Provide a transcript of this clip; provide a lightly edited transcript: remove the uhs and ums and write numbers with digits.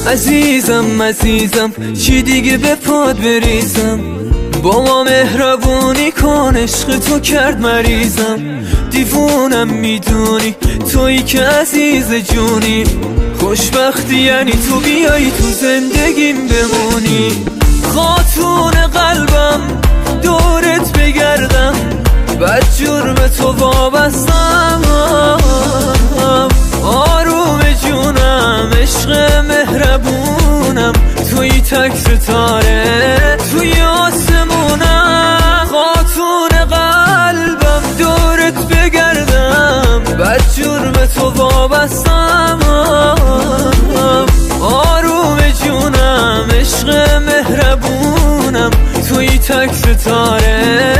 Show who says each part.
Speaker 1: عزیزم چی دیگه به پاد بریزم، با ما مهربونی کن، عشق تو کرد مریضم. دیوونم میدونی تویی که عزیز جونی، خوشبختی یعنی تو بیایی تو زندگیم بمونی. خاتون قلبم دورت بگردم، بدجور به تو وابستم. آروم جونم عشق مهربونم، توی تک ستاره توی آسمونم. خاتون قلبم دورت بگردم، بدجور به تو وابستم. آروم جونم عشق مهربونم، توی تک ستاره